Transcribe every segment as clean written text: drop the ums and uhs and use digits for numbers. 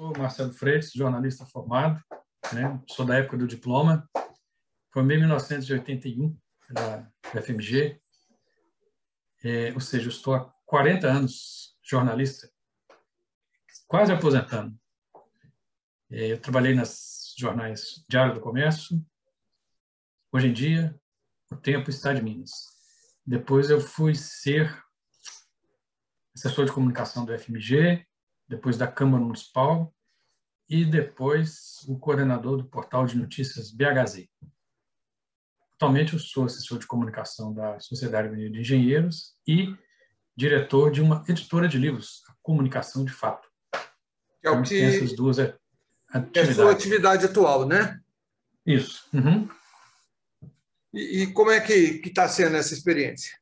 Sou Marcelo Freitas, jornalista formado, né? Sou da época do diploma, formei em 1981 da FMG, ou seja, eu estou há 40 anos jornalista, quase aposentando. Eu trabalhei nas jornais Diário do Comércio, Hoje em Dia, O Tempo e Estado de Minas. Depois eu fui ser assessor de comunicação do FMG, depois da Câmara Municipal e depois o coordenador do portal de notícias BHZ. Atualmente eu sou assessor de comunicação da Sociedade Mineira de Engenheiros e diretor de uma editora de livros, a Comunicação de Fato. Que é o que tem essas duas atividades. É a sua atividade atual, né? Isso. Uhum. E como é que está sendo essa experiência?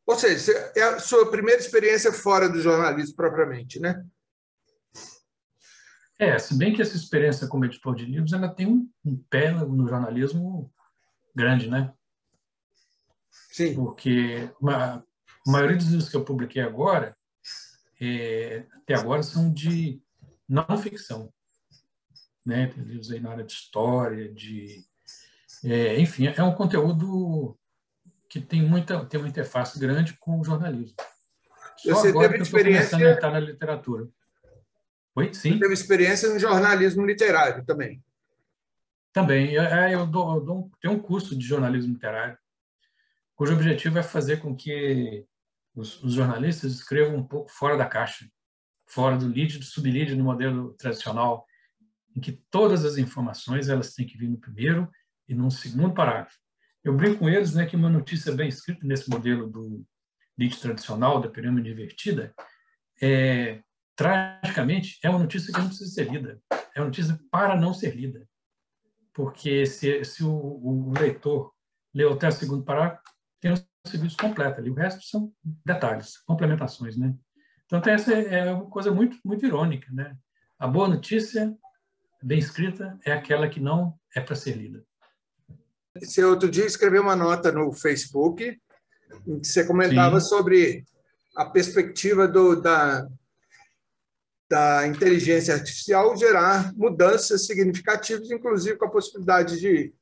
Ou seja, é a sua primeira experiência fora do jornalismo propriamente, né? Se bem que essa experiência como editor de livros, ela tem um pé no jornalismo grande, né? Sim. Porque a maioria dos livros que eu publiquei agora, até agora, são de não ficção, né? Tem livros aí na área de história, enfim, é um conteúdo que tem uma interface grande com o jornalismo. Só Você agora teve que eu estou começando a experiência, entrar na literatura. Oi? você Sim? teve experiência no jornalismo literário também. Também. Tenho um curso de jornalismo literário, cujo objetivo é fazer com que os jornalistas escrevam um pouco fora da caixa, fora do lead, do sublíder, do modelo tradicional, em que todas as informações elas têm que vir no primeiro e no segundo parágrafo. Eu brinco com eles, né, que uma notícia bem escrita nesse modelo do lead tradicional, da pirâmide invertida, tragicamente, é uma notícia que não precisa ser lida. É uma notícia para não ser lida. Porque se o leitor leu até o segundo parágrafo, tem o serviço completo ali. O resto são detalhes, complementações, né? Então, essa é uma coisa muito, muito irônica, né? A boa notícia, bem escrita, é aquela que não é para ser lida. Você outro dia escreveu uma nota no Facebook em que você comentava Sim. sobre a perspectiva da inteligência artificial gerar mudanças significativas, inclusive com a possibilidade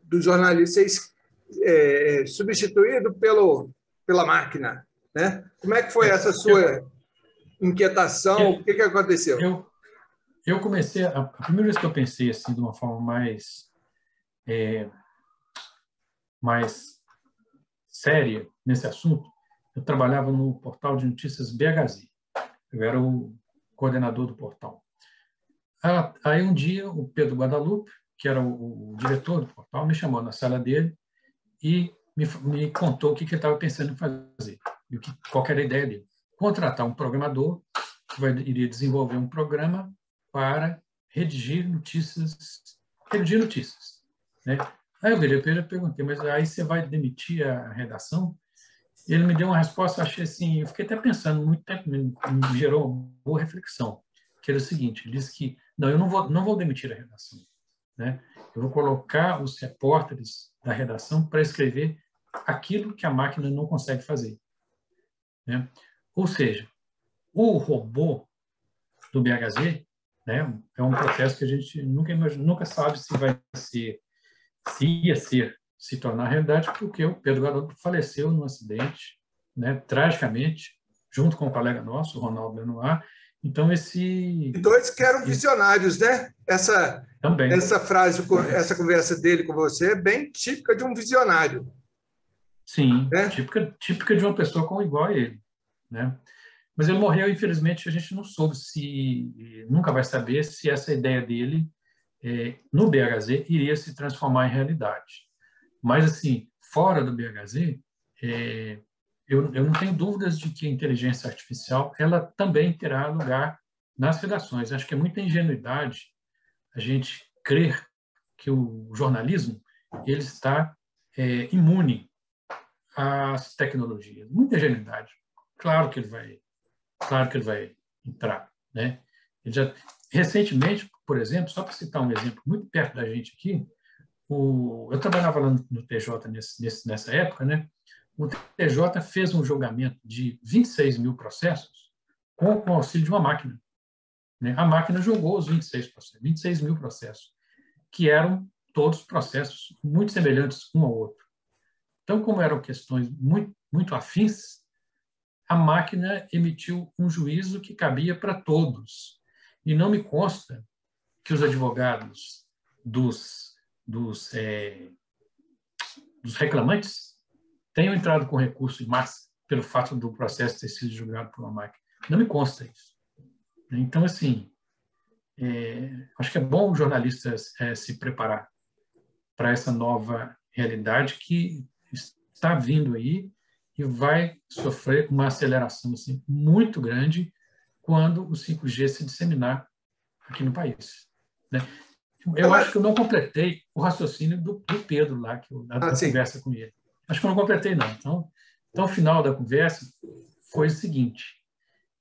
do jornalista ser substituído pela máquina, né? Como é que foi essa sua inquietação? O que aconteceu? Eu comecei, a primeira vez que eu pensei assim, de uma forma mais séria nesse assunto, eu trabalhava no portal de notícias BHZ. Eu era o coordenador do portal. Aí um dia o Pedro Guadalupe, que era o diretor do portal, me chamou na sala dele e me contou o que ele estava pensando em fazer, e qual era a ideia dele. Contratar um programador que iria desenvolver um programa para redigir notícias, né? Aí eu virei para ele e perguntei, mas aí você vai demitir a redação? Ele me deu uma resposta, achei assim, eu fiquei até pensando muito tempo, me gerou uma boa reflexão, que era o seguinte, ele disse que, não, eu não vou demitir a redação, né? Eu vou colocar os repórteres da redação para escrever aquilo que a máquina não consegue fazer, né? Ou seja, o robô do BHZ, né, é um processo que a gente nunca sabe se tornar realidade, porque o Pedro Guadalupe faleceu num acidente, né, tragicamente, junto com um colega nosso, o Ronaldo Lenoir. Então, dois que eram visionários, né? Também. Essa frase, essa conversa dele com você é bem típica de um visionário. Sim, né? típica de uma pessoa com igual a ele, né? Mas ele morreu, infelizmente, a gente não soube nunca vai saber se essa ideia dele no BHZ iria se transformar em realidade. Mas, assim, fora do BHZ, eu não tenho dúvidas de que a inteligência artificial ela também terá lugar nas redações. Acho que é muita ingenuidade a gente crer que o jornalismo ele está imune às tecnologias. Muita ingenuidade. Claro que ele vai entrar, né? Recentemente, por exemplo, só para citar um exemplo muito perto da gente aqui, eu trabalhava lá no TJ nessa época, né? O TJ fez um julgamento de 26 mil processos com o auxílio de uma máquina. né? A máquina jogou os 26 mil processos, que eram todos processos muito semelhantes um ao outro. Então, como eram questões muito afins, a máquina emitiu um juízo que cabia para todos. E não me consta que os advogados dos, dos, dos reclamantes tenham entrado com recurso em massa pelo fato do processo ter sido julgado por uma máquina. Não me consta isso. Então, assim, acho que é bom o jornalista se preparar para essa nova realidade que está vindo aí e vai sofrer uma aceleração assim, muito grande quando o 5G se disseminar aqui no país, né? Eu acho que eu não completei o raciocínio do Pedro lá, da conversa com ele. Acho que eu não completei, não. Então, o final da conversa foi o seguinte.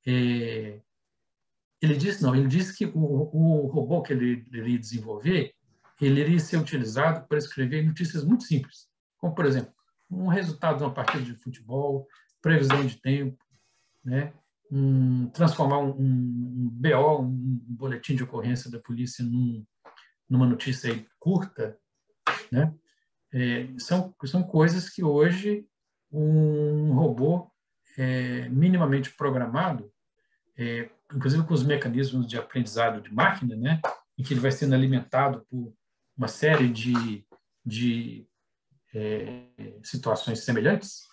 Ele disse que o robô que ele iria desenvolver, ele iria ser utilizado para escrever notícias muito simples, como, por exemplo, um resultado de uma partida de futebol, previsão de tempo, né? Transformar um BO, um boletim de ocorrência da polícia, numa notícia aí curta, né? São coisas que hoje um robô minimamente programado, inclusive com os mecanismos de aprendizado de máquina, né? Em que ele vai sendo alimentado por uma série de situações semelhantes,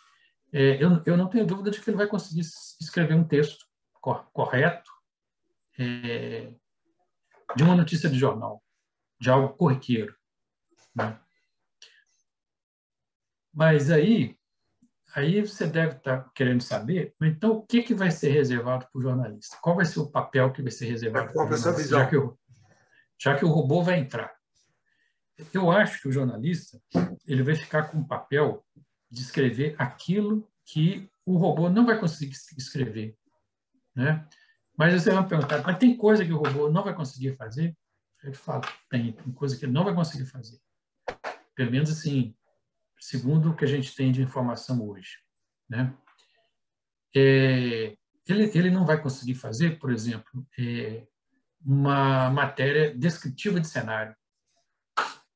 eu não tenho dúvida de que ele vai conseguir escrever um texto correto de uma notícia de jornal, de algo corriqueiro, né? Mas aí você deve estar querendo saber, então, o que vai ser reservado para o jornalista? Qual vai ser o papel que vai ser reservado para Qual o é a sua jornalista, visão? já que o robô vai entrar? Eu acho que o jornalista ele vai ficar com o papel de escrever aquilo que o robô não vai conseguir escrever, né? Mas você vai me perguntar, mas tem coisa que o robô não vai conseguir fazer? Eu falo, tem coisa que ele não vai conseguir fazer. Pelo menos assim, segundo o que a gente tem de informação hoje, né? Ele não vai conseguir fazer, por exemplo, uma matéria descritiva de cenário.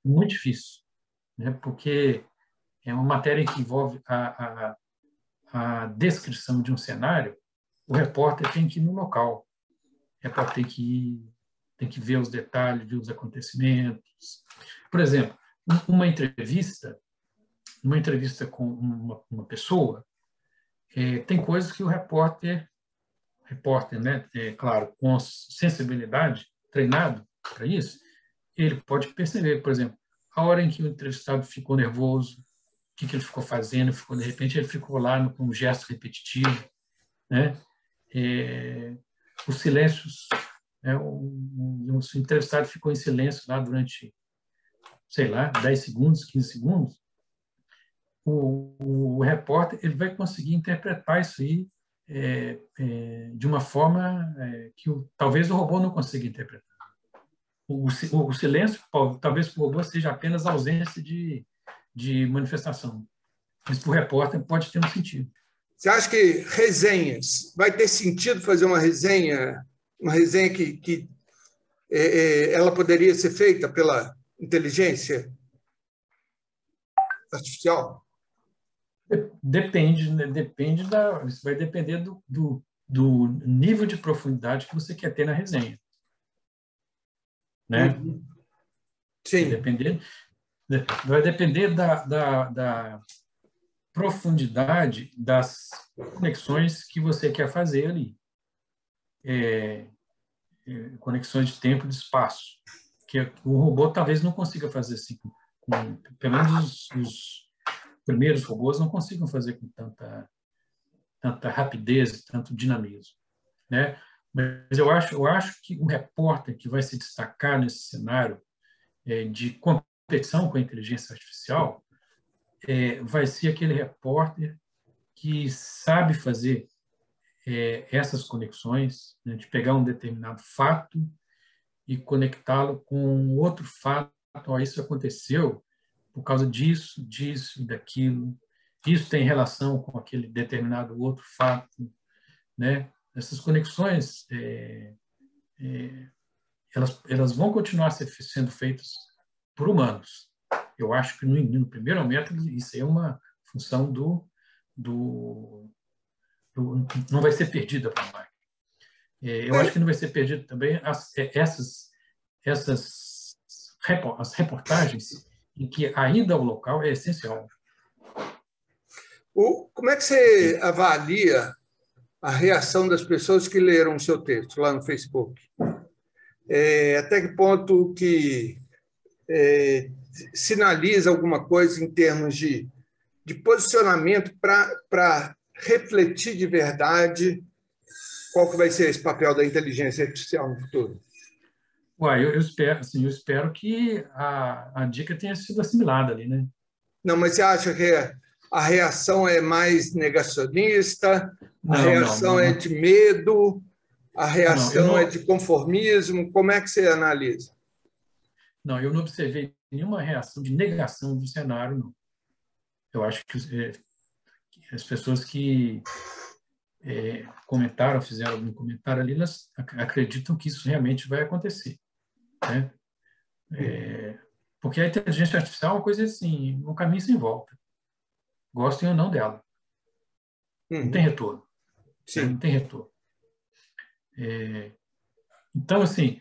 Muito difícil, né? Porque é uma matéria que envolve a descrição de um cenário. O repórter tem que ir no local, o repórter tem que ver os detalhes, ver os acontecimentos. Por exemplo, uma entrevista com uma pessoa, tem coisas que o repórter, né, claro, com sensibilidade, treinado para isso, ele pode perceber, por exemplo, a hora em que o entrevistado ficou nervoso, o que ele ficou fazendo, de repente ele ficou lá com um gesto repetitivo, né? Os silêncios, né? O entrevistado ficou em silêncio lá durante, sei lá, 10 segundos, 15 segundos, o repórter ele vai conseguir interpretar isso aí de uma forma que talvez o robô não consiga interpretar. O silêncio, talvez para o robô seja apenas ausência de manifestação, mas para o repórter pode ter um sentido. Você acha que resenhas, vai ter sentido fazer uma resenha que ela poderia ser feita pela inteligência artificial? Depende, né? Isso vai depender do nível de profundidade que você quer ter na resenha, né? Uhum. Sim. Vai depender da profundidade das conexões que você quer fazer ali. Conexões de tempo e de espaço, que o robô talvez não consiga fazer assim, pelo menos os primeiros robôs não consigam fazer com tanta rapidez, tanto dinamismo, né? Mas eu acho que o repórter que vai se destacar nesse cenário de competição com a inteligência artificial vai ser aquele repórter que sabe fazer essas conexões, né, de pegar um determinado fato e conectá-lo com outro fato. Oh, isso aconteceu por causa disso, disso, daquilo. Isso tem relação com aquele determinado outro fato, né? Essas conexões elas vão continuar sendo feitas por humanos. Eu acho que no primeiro momento isso é uma função não vai ser perdida para a máquina. Eu acho que não vai ser perdido também as reportagens em que a ida ao local é essencial. Como é que você avalia a reação das pessoas que leram o seu texto lá no Facebook? Até que ponto que sinaliza alguma coisa em termos de posicionamento para refletir de verdade qual que vai ser esse papel da inteligência artificial no futuro? Eu espero que a dica tenha sido assimilada ali, né? Não, mas você acha que a reação é mais negacionista? A reação é de medo? A reação é de conformismo? Como é que você analisa? Não, eu não observei nenhuma reação de negação do cenário, não. Eu acho que as pessoas que comentaram, fizeram algum comentário ali, elas acreditam que isso realmente vai acontecer, né? Porque a inteligência artificial é uma coisa assim, um caminho sem volta. Gostem ou não dela. Não tem retorno. Sim. Né? Não tem retorno. Então, assim,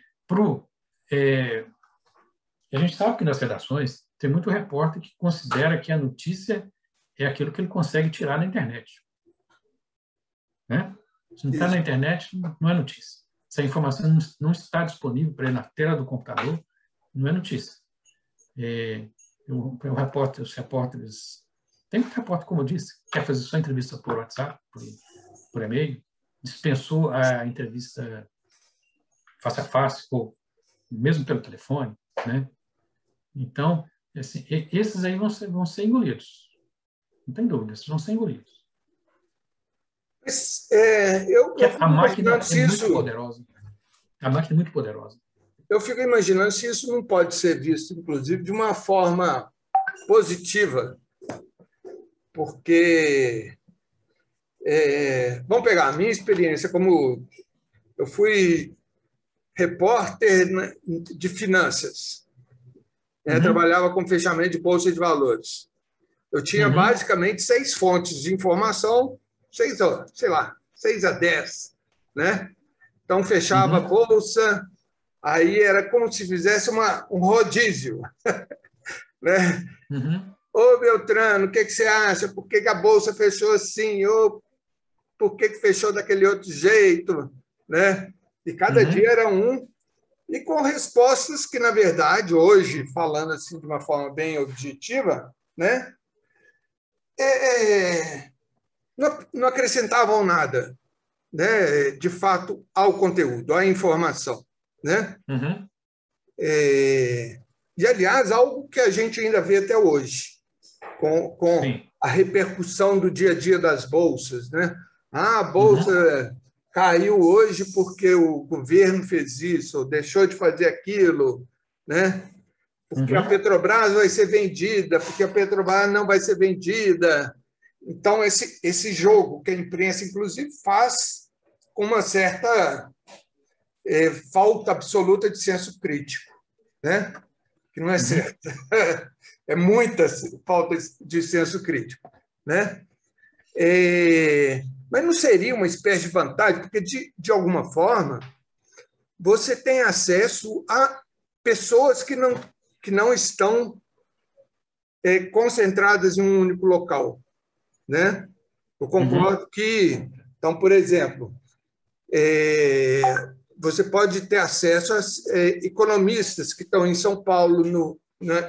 a gente sabe que nas redações tem muito repórter que considera que a notícia é aquilo que ele consegue tirar na internet. Né? Se não está na internet, não é notícia. Se a informação não está disponível para ele na tela do computador, não é notícia. Os repórteres... Tem muito repórter, como eu disse, que quer fazer só entrevista por WhatsApp, por e-mail, dispensou a entrevista face a face, ou mesmo pelo telefone, né? Então, assim, esses aí vão ser engolidos. Não tem dúvida, esses vão ser engolidos. A máquina é muito poderosa. A máquina é muito poderosa. Eu fico imaginando se isso não pode ser visto, inclusive, de uma forma positiva, porque vamos pegar a minha experiência como eu fui repórter de finanças, trabalhava com fechamento de bolsa de valores. Eu tinha basicamente 6 fontes de informação, 6 a 10, né? Então fechava a bolsa, aí era como se fizesse um rodízio, né? Ô, Beltrano, o que você acha? Por que a bolsa fechou assim? Ou por que fechou daquele outro jeito? Né? E cada dia era um, e com respostas que, na verdade, hoje, falando assim de uma forma bem objetiva, né? Não acrescentavam nada, né? De fato, ao conteúdo, à informação. Né? E, aliás, algo que a gente ainda vê até hoje, com a repercussão do dia a dia das bolsas. Né? A bolsa caiu hoje porque o governo fez isso, ou deixou de fazer aquilo, né? Porque a Petrobras vai ser vendida, porque a Petrobras não vai ser vendida. Então, esse jogo que a imprensa, inclusive, faz com uma certa falta absoluta de senso crítico, né? Que não é certo. É muita falta de senso crítico, né? Mas não seria uma espécie de vantagem, porque, de alguma forma, você tem acesso a pessoas que não estão concentradas em um único local. Né? Eu concordo que, então, por exemplo, você pode ter acesso a economistas que estão em São Paulo,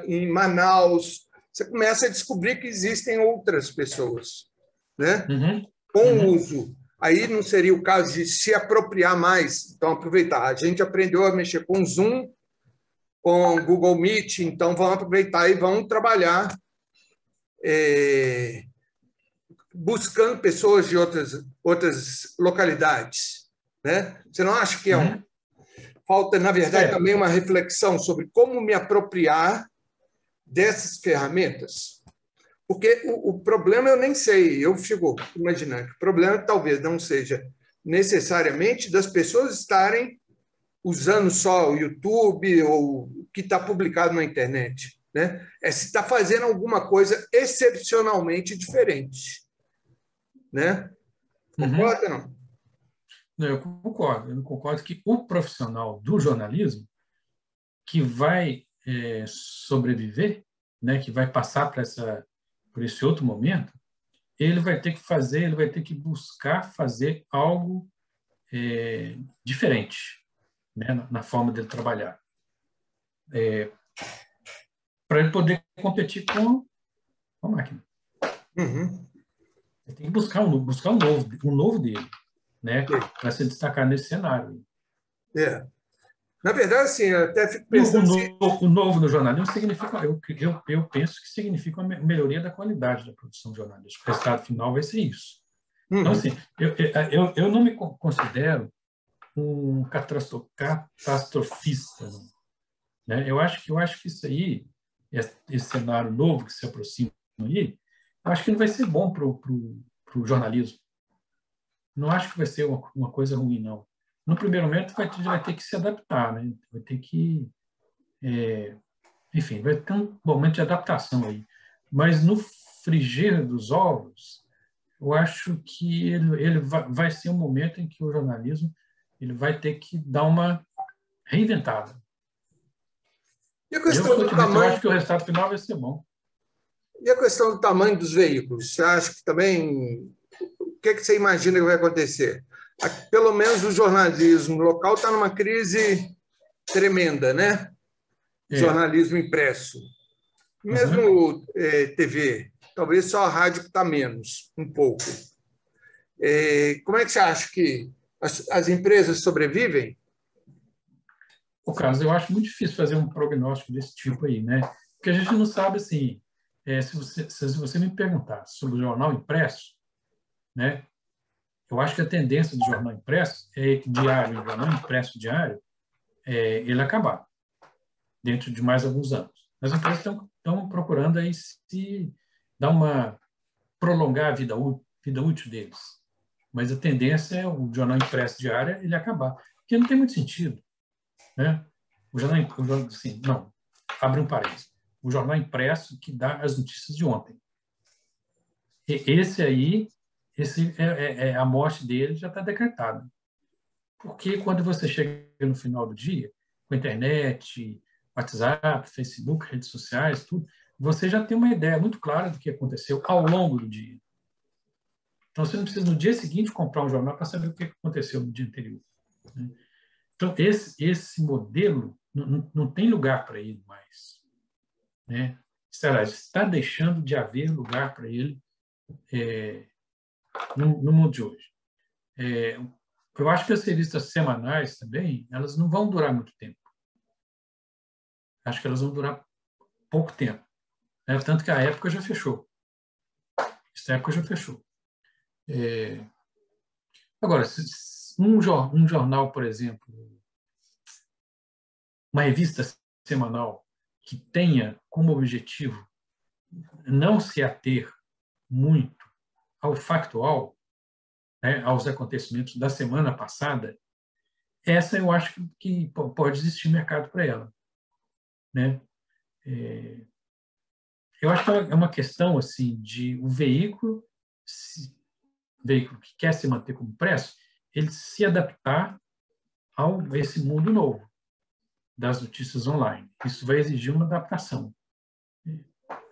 em Manaus. Você começa a descobrir que existem outras pessoas, né? Com o uso. Aí não seria o caso de se apropriar mais, então aproveitar. A gente aprendeu a mexer com Zoom, com Google Meet, então vamos aproveitar e vamos trabalhar buscando pessoas de outras localidades. Né? Você não acha que falta, na verdade, também uma reflexão sobre como me apropriar dessas ferramentas? Porque o problema eu nem sei, eu fico imaginando que o problema talvez não seja necessariamente das pessoas estarem usando só o YouTube ou o que está publicado na internet, né? É se está fazendo alguma coisa excepcionalmente diferente, né? Uhum. Concorda, não? Não, eu concordo que o profissional do jornalismo que vai sobreviver, né, que vai passar por esse outro momento, ele vai ter que buscar fazer algo diferente, né, na forma dele trabalhar, para ele poder competir com a máquina. Uhum. Ele tem que buscar um novo dele, né, para se destacar nesse cenário. É. Na verdade, assim, eu até fico E pensando se... o novo no jornalismo significa, eu penso que significa uma melhoria da qualidade da produção jornalística. O resultado final vai ser isso. Então, Uhum. assim, eu não me considero um catastrofista, né? Eu acho que isso aí, esse cenário novo que se aproxima aí, eu acho que não vai ser bom para o jornalismo. Não acho que vai ser uma coisa ruim, não. No primeiro momento, vai ter que se adaptar, né? Vai ter que, enfim, vai ter um momento de adaptação aí. Mas no frigir dos ovos, eu acho que ele vai ser um momento em que o jornalismo ele vai ter que dar uma reinventada. E a Eu questão sou do otimista, eu tamanho, acho que o resultado final vai ser bom. e a questão do tamanho dos veículos? Você acha que também... O que você imagina que vai acontecer? Pelo menos o jornalismo local está numa crise tremenda, né? É, Jornalismo impresso. uhum. Mesmo TV, talvez só a rádio que está menos, um pouco. Como é que você acha que as empresas sobrevivem? O caso, eu acho muito difícil fazer um prognóstico desse tipo aí, né? Porque a gente não sabe, assim, se você me perguntar sobre o jornal impresso, né? Eu acho que a tendência do jornal impresso diário, jornal impresso diário, ele acabar dentro de mais alguns anos. As empresas estão procurando aí se dar prolongar a vida útil deles. Mas a tendência é o jornal impresso diário ele acabar, porque não tem muito sentido, né? Assim, não, abre um parênteses. O jornal impresso que dá as notícias de ontem. Esse aí, a morte dele já está decretada. Porque quando você chega no final do dia, com a internet, WhatsApp, Facebook, redes sociais, tudo, você já tem uma ideia muito clara do que aconteceu ao longo do dia. Então, você não precisa no dia seguinte comprar um jornal para saber o que aconteceu no dia anterior, né? Então, esse modelo não tem lugar para ele mais, né? Está deixando de haver lugar para ele no mundo de hoje. Eu acho que as revistas semanais também, elas não vão durar muito tempo. Acho que elas vão durar pouco tempo, né? Tanto que a época já fechou. Essa época já fechou. Agora, um jornal, por exemplo, uma revista semanal que tenha como objetivo não se ater muito ao factual, né, aos acontecimentos da semana passada, essa eu acho que pode existir mercado para ela, né? Eu acho que é uma questão assim de o veículo que quer se manter como impresso, ele se adaptar a esse mundo novo das notícias online. Isso vai exigir uma adaptação,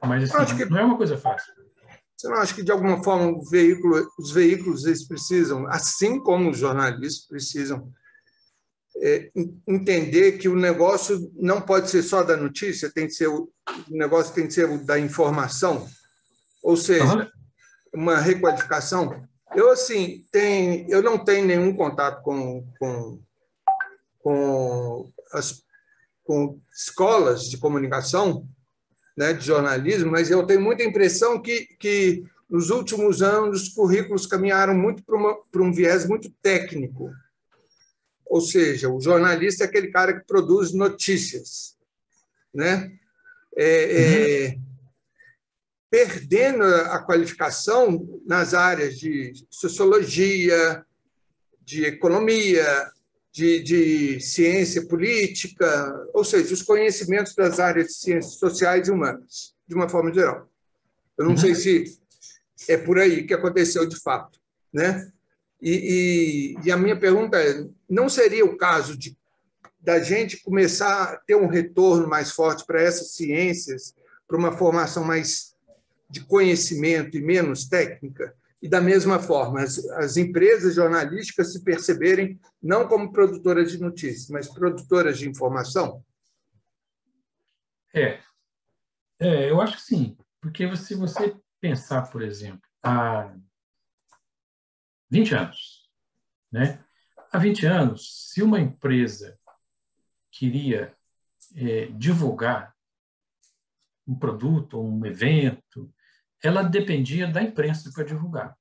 mas Eu acho assim que não é uma coisa fácil. Você não acha que, de alguma forma, os veículos eles precisam, assim como os jornalistas precisam, entender que o negócio não pode ser só da notícia, o negócio tem que ser o da informação, ou seja, Uhum. uma requalificação? Eu, assim, eu não tenho nenhum contato com, com escolas de comunicação, né, de jornalismo, mas eu tenho muita impressão que nos últimos anos os currículos caminharam muito para um viés muito técnico. Ou seja, o jornalista é aquele cara que produz notícias, né? Uhum. Perdendo a qualificação nas áreas de sociologia, de economia, de ciência política, ou seja, os conhecimentos das áreas de ciências sociais e humanas, de uma forma geral. Eu não sei se é por aí que aconteceu de fato, né? E a minha pergunta é: não seria o caso da gente começar a ter um retorno mais forte para essas ciências, para uma formação mais de conhecimento e menos técnica? E, da mesma forma, as empresas jornalísticas se perceberem não como produtoras de notícias, mas produtoras de informação? Eu acho que sim, porque se você pensar, por exemplo, há 20 anos, né? Há 20 anos, se uma empresa queria divulgar um produto ou um evento, ela dependia da imprensa para divulgar.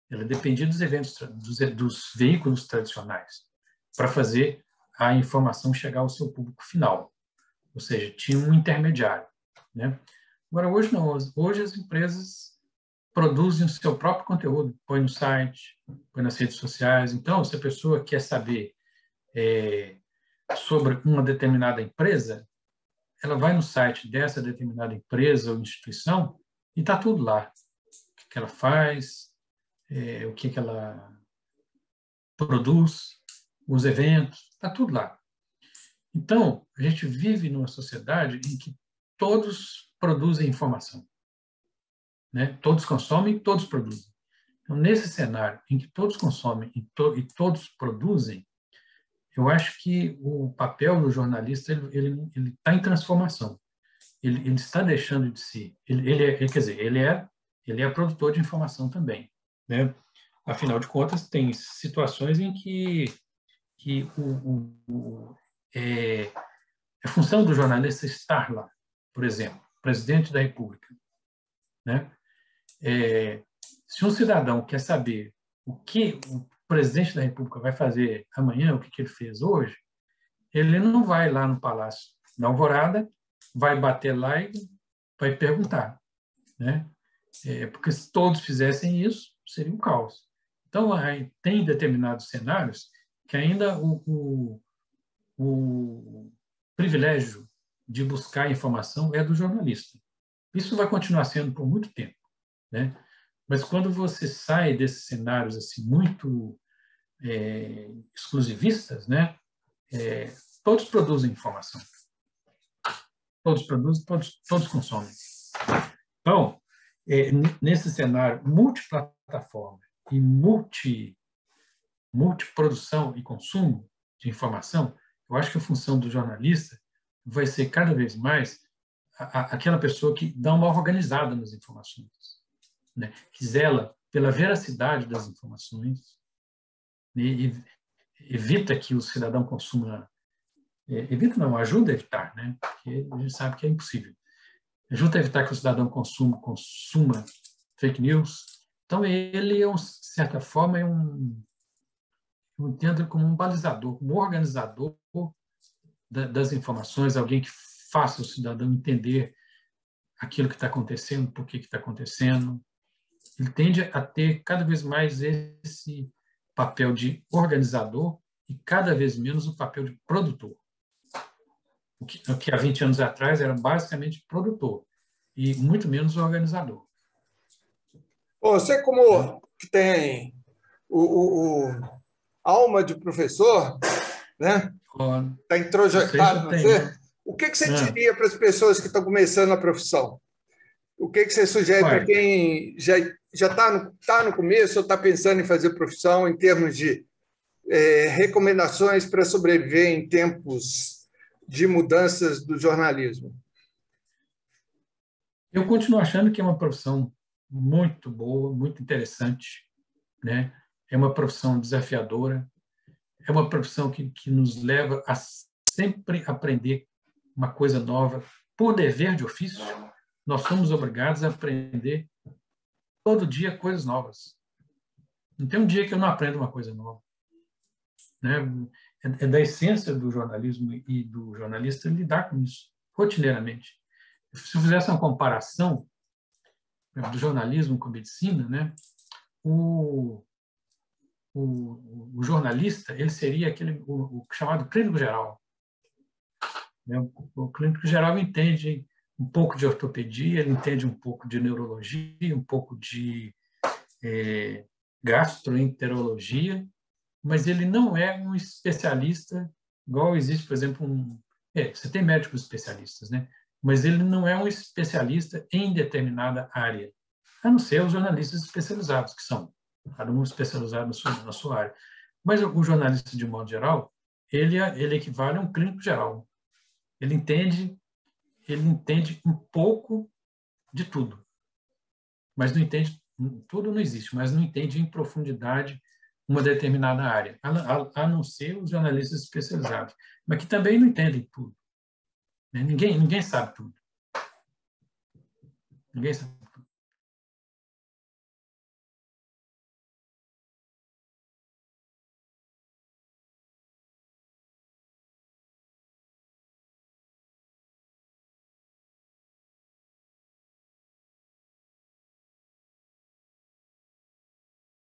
Ela dependia dos eventos, dos veículos tradicionais, para fazer a informação chegar ao seu público final. Ou seja, tinha um intermediário, né? Agora, hoje não. Hoje as empresas produzem o seu próprio conteúdo, põe no site, põe nas redes sociais. Então, se a pessoa quer saber sobre uma determinada empresa, ela vai no site dessa determinada empresa ou instituição e está tudo lá. O que ela faz, o que ela produz, os eventos, está tudo lá. Então, a gente vive numa sociedade em que todos produzem informação, né? Todos consomem, todos produzem. Então, nesse cenário em que todos consomem e todos produzem, eu acho que o papel do jornalista ele está em transformação. Ele está deixando de ser. Quer dizer, ele é produtor de informação também, né? Afinal de contas, tem situações em que a função do jornalista é estar lá. Por exemplo, presidente da República, né? Se um cidadão quer saber o que o presidente da República vai fazer amanhã, o que ele fez hoje, ele não vai lá no Palácio da Alvorada, vai bater lá e vai perguntar, né? Porque se todos fizessem isso, seria um caos. Então, tem determinados cenários que ainda o privilégio de buscar informação é do jornalista. Isso vai continuar sendo por muito tempo, né? Mas quando você sai desses cenários assim muito exclusivistas, né? Todos produzem informação, todos produzem, todos consomem. Então, nesse cenário multiplataforma e multiprodução e consumo de informação, eu acho que a função do jornalista vai ser cada vez mais aquela pessoa que dá uma organizada nas informações, né? Que zela pela veracidade das informações, né? E evita que o cidadão consuma, evita não, ajuda a evitar, né? Porque a gente sabe que é impossível. Ajuda a evitar que o cidadão consuma fake news. Então, ele, de certa forma, eu entendo como um balizador, como um organizador das informações, alguém que faça o cidadão entender aquilo que está acontecendo, por que está acontecendo. Ele tende a ter cada vez mais esse papel de organizador e cada vez menos o papel de produtor. O que há 20 anos atrás era basicamente produtor e muito menos organizador. Você, como que tem o alma de professor, né? Está introjetado no você. O que você diria para as pessoas que estão começando a profissão? O que você sugere para quem já está no começo ou está pensando em fazer profissão, em termos de recomendações para sobreviver em tempos de mudanças do jornalismo? Eu continuo achando que é uma profissão muito boa, muito interessante, né? É uma profissão desafiadora, é uma profissão que nos leva a sempre aprender uma coisa nova, por dever de ofício. Nós somos obrigados a aprender todo dia coisas novas. Não tem um dia que eu não aprenda uma coisa nova, né? É da essência do jornalismo e do jornalista lidar com isso rotineiramente. Se eu fizesse uma comparação do jornalismo com a medicina, né? o jornalista, ele seria o chamado clínico geral. Né? O clínico geral entende um pouco de ortopedia, ele entende um pouco de neurologia, um pouco de gastroenterologia, mas ele não é um especialista, igual existe, por exemplo, você tem médicos especialistas, né? Mas ele não é um especialista em determinada área, a não ser os jornalistas especializados, que são cada um especializado na sua área. Mas o jornalista, de modo geral, ele equivale a um clínico geral. Ele entende um pouco de tudo, mas não entende, tudo não existe, mas não entende em profundidade uma determinada área, a não ser os jornalistas especializados, mas que também não entendem tudo. Né? Ninguém sabe tudo. Ninguém sabe.